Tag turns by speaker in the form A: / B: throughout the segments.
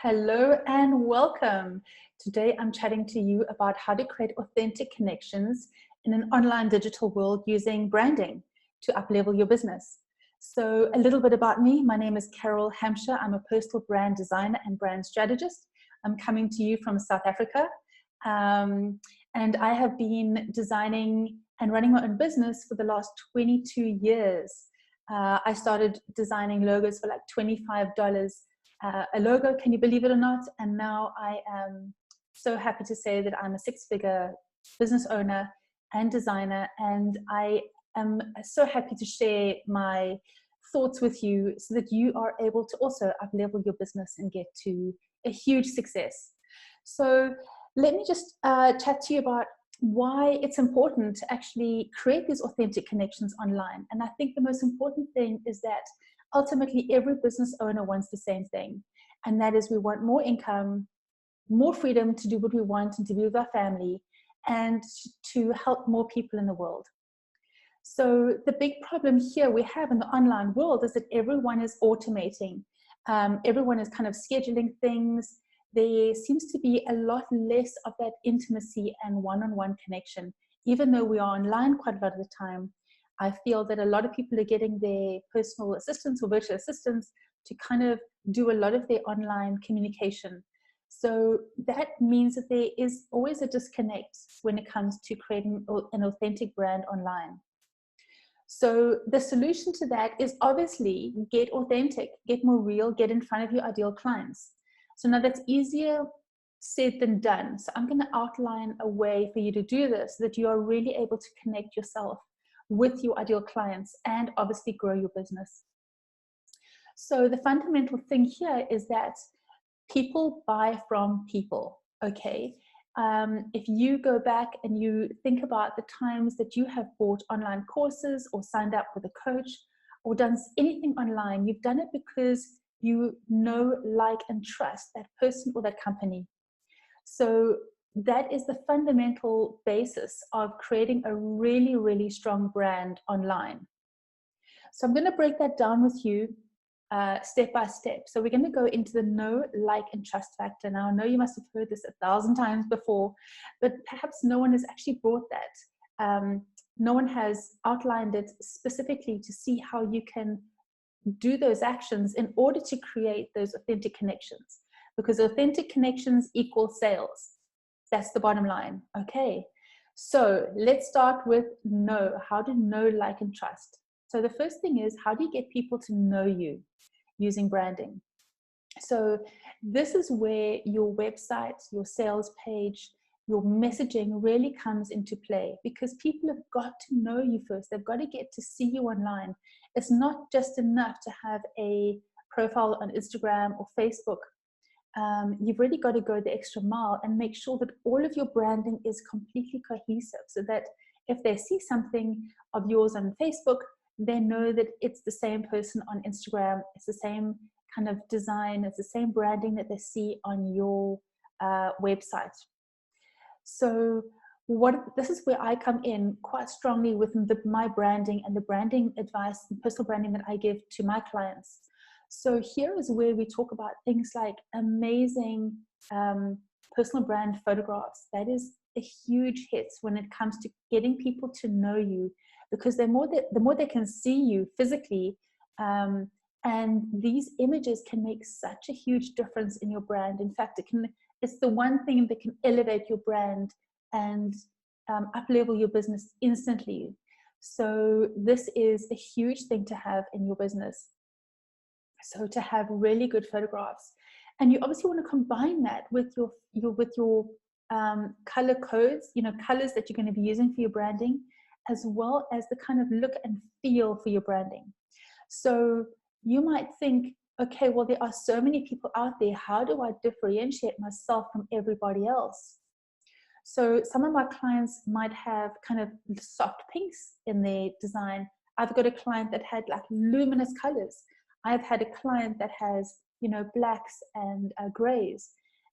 A: Hello and welcome. Today I'm chatting to you about how to create authentic connections in an online digital world using branding to uplevel your business. So a little bit about me. My name is Carol Hampshire. I'm a personal brand designer and brand strategist. I'm coming to you from South Africa. And I have been designing and running my own business for the last 22 years. I started designing logos for like $25 a logo, can you believe it or not? And now I am so happy to say that I'm a six-figure business owner and designer, and I am so happy to share my thoughts with you so that you are able to also up-level your business and get to a huge success. So let me just chat to you about why it's important to actually create these authentic connections online. And I think the most important thing is that ultimately every business owner wants the same thing, and that is we want more income, more freedom to do what we want and to be with our family, and to help more people in the world. So the big problem here we have in the online world is that everyone is automating. Everyone is kind of scheduling things. There seems to be a lot less of that intimacy and one-on-one connection. Even though we are online quite a lot of the time, I feel that a lot of people are getting their personal assistants or virtual assistants to kind of do a lot of their online communication. So that means that there is always a disconnect when it comes to creating an authentic brand online. So the solution to that is obviously get authentic, get more real, get in front of your ideal clients. So now that's easier said than done. So I'm going to outline a way for you to do this so that you are really able to connect yourself with your ideal clients and obviously grow your business. So the fundamental thing here is that people buy from people, okay? If you go back and you think about the times that you have bought online courses or signed up with a coach or done anything online, you've done it because you know, like, and trust that person or that company. So that is the fundamental basis of creating a really, really strong brand online. So I'm going to break that down with you step by step. So we're going to go into the know, like, and trust factor. Now, I know you must have heard this 1,000 times before, but perhaps no one has actually brought that. No one has outlined it specifically to see how you can do those actions in order to create those authentic connections. Because authentic connections equal sales. That's the bottom line. Okay. So let's start with know. How to know, like, and trust. So the first thing is, how do you get people to know you using branding? So this is where your website, your sales page, your messaging really comes into play, because people have got to know you first. They've got to get to see you online. It's not just enough to have a profile on Instagram or Facebook. You've really got to go the extra mile and make sure that all of your branding is completely cohesive, so that if they see something of yours on Facebook, they know that it's the same person on Instagram, it's the same kind of design, it's the same branding that they see on your website. So this is where I come in quite strongly with my branding and the branding advice and personal branding that I give to my clients. So here is where we talk about things like amazing personal brand photographs. That is a huge hit when it comes to getting people to know you, because the more they can see you physically, and these images can make such a huge difference in your brand. In fact, it's the one thing that can elevate your brand and up-level your business instantly. So this is a huge thing to have in your business. So to have really good photographs, and you obviously want to combine that with your color codes, colors that you're going to be using for your branding, as well as the kind of look and feel for your branding. So you might think, okay, well, there are so many people out there. How do I differentiate myself from everybody else? So some of my clients might have kind of soft pinks in their design. I've got a client that had like luminous colors. I've had a client that has, blacks and grays.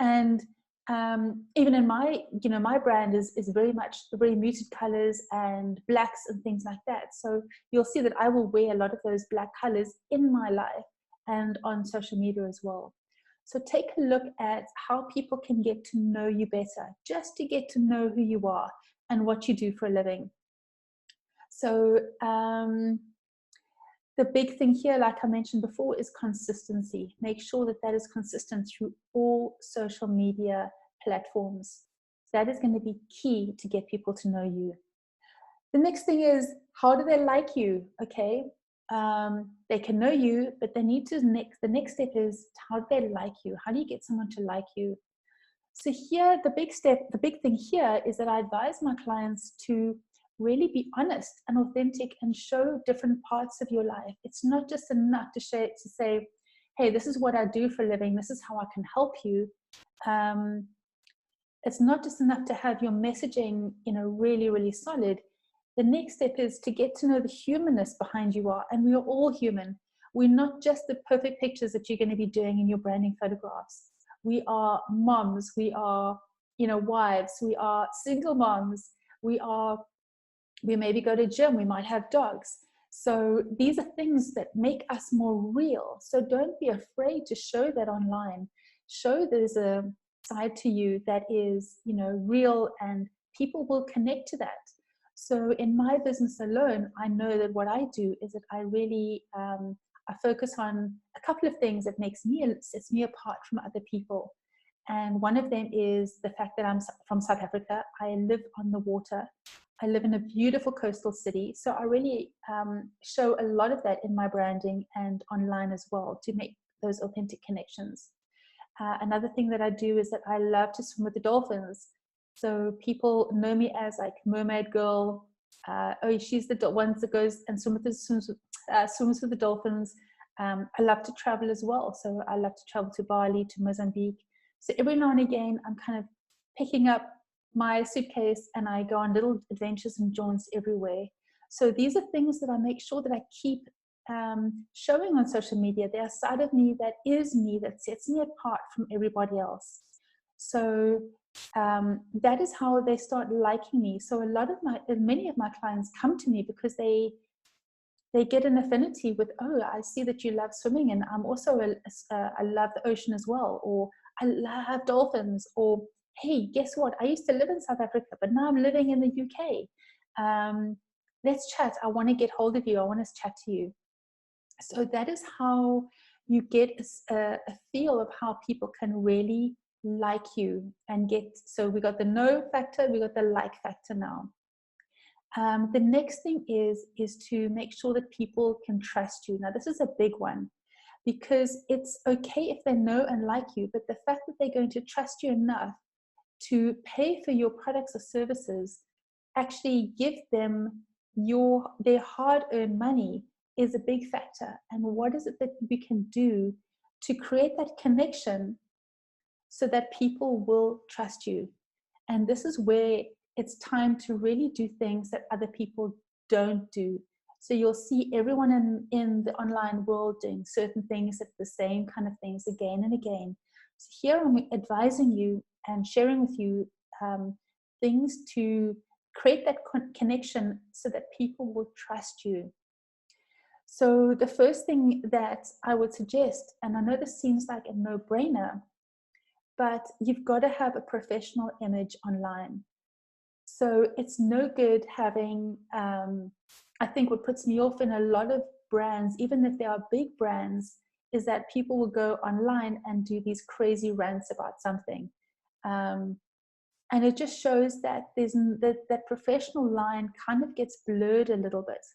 A: And even in my brand is very much very muted colors and blacks and things like that. So you'll see that I will wear a lot of those black colors in my life and on social media as well. So take a look at how people can get to know you better, just to get to know who you are and what you do for a living. So the big thing here, like I mentioned before, is consistency. Make sure that that is consistent through all social media platforms. That is going to be key to get people to know you. The next thing is, how do they like you? Okay, they can know you, but they need to the next step is, how do they like you? How do you get someone to like you? So here, the big thing here is that I advise my clients to really be honest and authentic and show different parts of your life. It's not just enough to say, hey, this is what I do for a living. This is how I can help you. It's not just enough to have your messaging, really, really solid. The next step is to get to know the humanness behind you are, and we are all human. We're not just the perfect pictures that you're going to be doing in your branding photographs. We are moms, we are, wives, we are single moms, we maybe go to gym, we might have dogs. So these are things that make us more real. So don't be afraid to show that online. Show there's a side to you that is, real, and people will connect to that. So in my business alone, I know that what I do is that I really I focus on a couple of things that sets me apart from other people. And one of them is the fact that I'm from South Africa. I live on the water. I live in a beautiful coastal city. So I really show a lot of that in my branding and online as well, to make those authentic connections. Another thing that I do is that I love to swim with the dolphins. So people know me as like mermaid girl. She's the one that goes and swims with the dolphins. I love to travel as well. So I love to travel to Bali, to Mozambique. So every now and again, I'm kind of picking up my suitcase and I go on little adventures and jaunts everywhere. So these are things that I make sure that I keep showing on social media. There's a side of me that is me, that sets me apart from everybody else. So that is how they start liking me. So many of my clients come to me because they get an affinity with, I see that you love swimming, and I'm also I love the ocean as well, or I love dolphins, or hey, guess what? I used to live in South Africa, but now I'm living in the UK. Let's chat. I want to get hold of you. I want to chat to you. So that is how you get a feel of how people can really like you and get. So we got the know factor, we got the like factor now. The next thing is to make sure that people can trust you. Now, this is a big one, because it's okay if they know and like you, but the fact that they're going to trust you enough to pay for your products or services, actually give them their hard-earned money, is a big factor. And what is it that we can do to create that connection so that people will trust you? And this is where it's time to really do things that other people don't do. So you'll see everyone in the online world doing certain things, at the same kind of things again and again. So here I'm advising you and sharing with you things to create that connection so that people will trust you. So the first thing that I would suggest, and I know this seems like a no-brainer, but you've got to have a professional image online. So it's no good having, I think what puts me off in a lot of brands, even if they are big brands, is that people will go online and do these crazy rants about something. And it just shows that that professional line kind of gets blurred a little bit.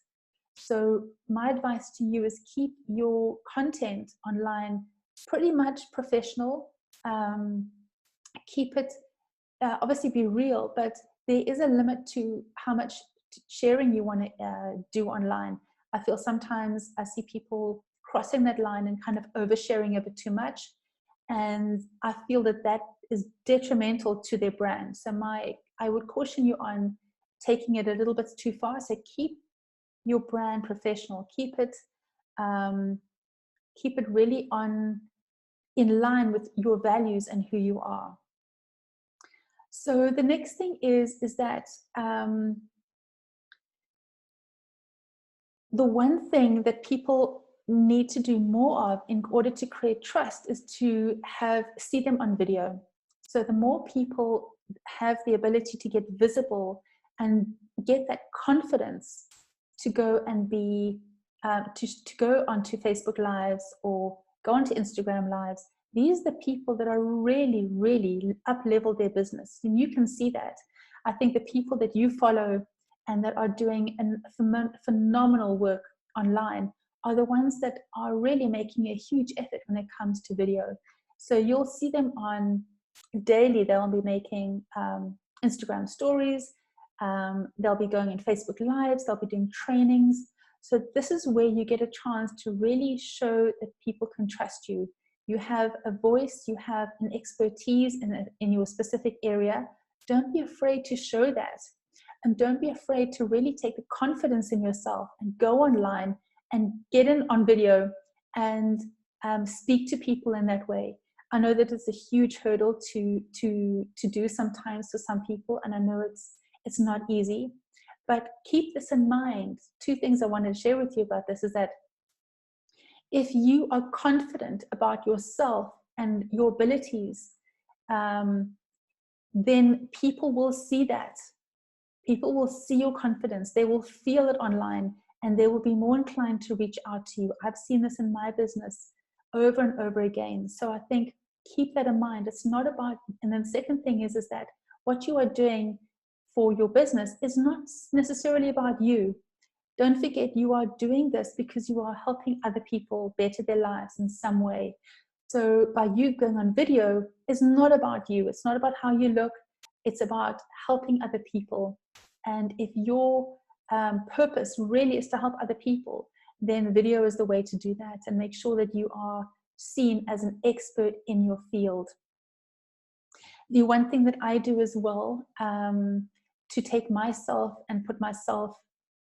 A: So my advice to you is keep your content online pretty much professional. Keep it, obviously be real, but there is a limit to how much sharing you want to do online. I feel sometimes I see people crossing that line and kind of oversharing a bit too much. And I feel that that is detrimental to their brand. So I would caution you on taking it a little bit too far. So keep your brand professional. Keep it really in line with your values and who you are. So the next thing is that the one thing that people need to do more of in order to create trust is to see them on video. So the more people have the ability to get visible and get that confidence to go and be to go onto Facebook Lives or go onto Instagram Lives, these are the people that are really, really up-level their business. And you can see that. I think the people that you follow and that are doing phenomenal work online are the ones that are really making a huge effort when it comes to video. So you'll see them on daily. They'll be making Instagram stories. They'll be going in Facebook Lives. They'll be doing trainings. So this is where you get a chance to really show that people can trust you. You have a voice, you have an expertise in your specific area. Don't be afraid to show that. And don't be afraid to really take the confidence in yourself and go online and get in on video and speak to people in that way. I know that it's a huge hurdle to do sometimes for some people, and I know it's not easy. But keep this in mind. Two things I wanted to share with you about this is that if you are confident about yourself and your abilities, then people will see that. People will see your confidence. They will feel it online, and they will be more inclined to reach out to you. I've seen this in my business over and over again. So I think keep that in mind. It's not about, and then the second thing is that what you are doing for your business is not necessarily about you. Don't forget, you are doing this because you are helping other people better their lives in some way. So by you going on video is not about you. It's not about how you look. It's about helping other people. And if your purpose really is to help other people, then video is the way to do that, and make sure that you are seen as an expert in your field. The one thing that I do as well to take myself and put myself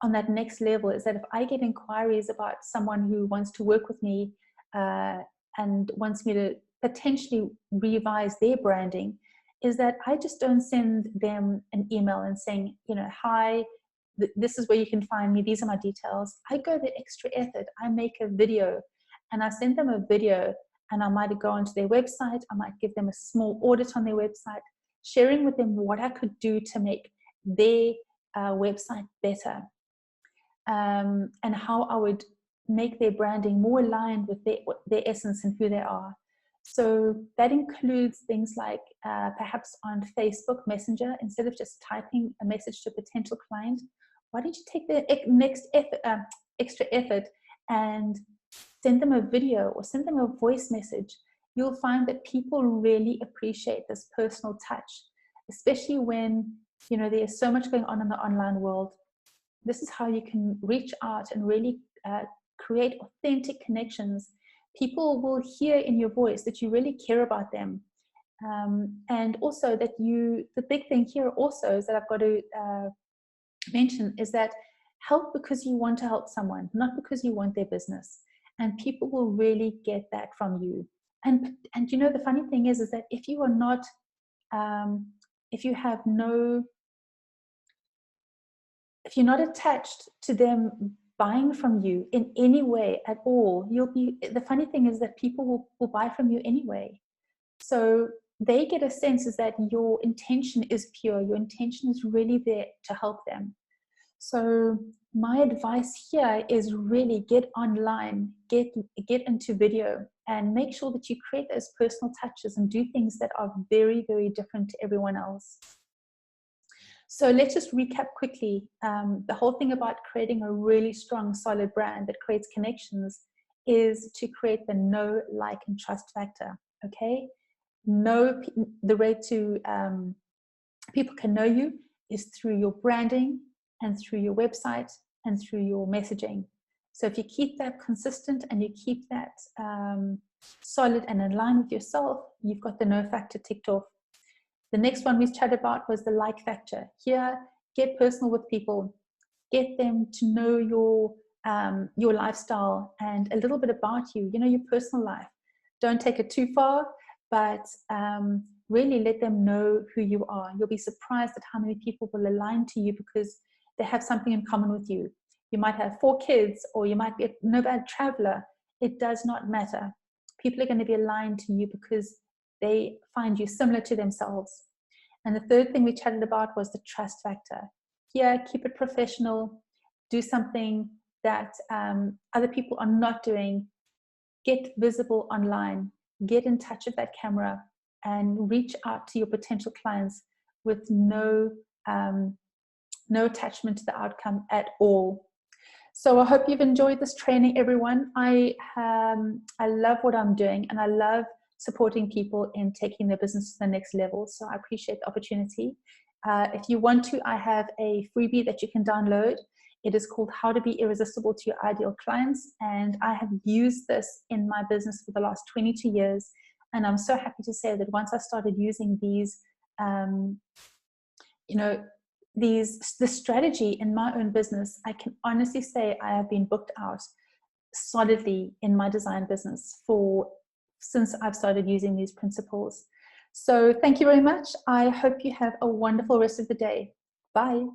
A: on that next level is that if I get inquiries about someone who wants to work with me and wants me to potentially revise their branding, is that I just don't send them an email and saying, hi, this is where you can find me, these are my details. I go the extra effort. I make a video and I send them a video, and I might go onto their website. I might give them a small audit on their website, sharing with them what I could do to make their website better, and how I would make their branding more aligned with their essence and who they are. So that includes things like perhaps on Facebook Messenger, instead of just typing a message to a potential client, why don't you take the next extra effort and send them a video or send them a voice message? You'll find that people really appreciate this personal touch, especially when there's so much going on in the online world. This is how you can reach out and really create authentic connections. People will hear in your voice that you really care about them. And also that the big thing here also is that I've got to mention is that help because you want to help someone, not because you want their business. And people will really get that from you. And the funny thing is that if you are not, if you're not attached to them buying from you in any way at all, the funny thing is that people will buy from you anyway. So they get a sense is that your intention is pure. Your intention is really there to help them. So my advice here is really get online, get into video, and make sure that you create those personal touches and do things that are very, very different to everyone else. So let's just recap quickly. The whole thing about creating a really strong, solid brand that creates connections is to create the know, like, and trust factor. Okay, the way to people can know you is through your branding and through your website and through your messaging. So if you keep that consistent and you keep that solid and in line with yourself, you've got the know factor ticked off. The next one we chatted about was the like factor. Here, get personal with people, get them to know your lifestyle and a little bit about you, your personal life. Don't take it too far, but really let them know who you are. You'll be surprised at how many people will align to you because they have something in common with you. You might have 4 kids, or you might be a nomad traveler. It does not matter. People are going to be aligned to you because they find you similar to themselves. And the third thing we chatted about was the trust factor. Here, keep it professional. Do something that other people are not doing. Get visible online. Get in touch with that camera and reach out to your potential clients with no attachment to the outcome at all. So I hope you've enjoyed this training, everyone. I love what I'm doing, and I love supporting people in taking their business to the next level. So I appreciate the opportunity. If you want to, I have a freebie that you can download. It is called How to Be Irresistible to Your Ideal Clients. And I have used this in my business for the last 22 years. And I'm so happy to say that once I started using these, the strategy in my own business, I can honestly say I have been booked out solidly in my design business since I've started using these principles. So thank you very much. I hope you have a wonderful rest of the day. Bye.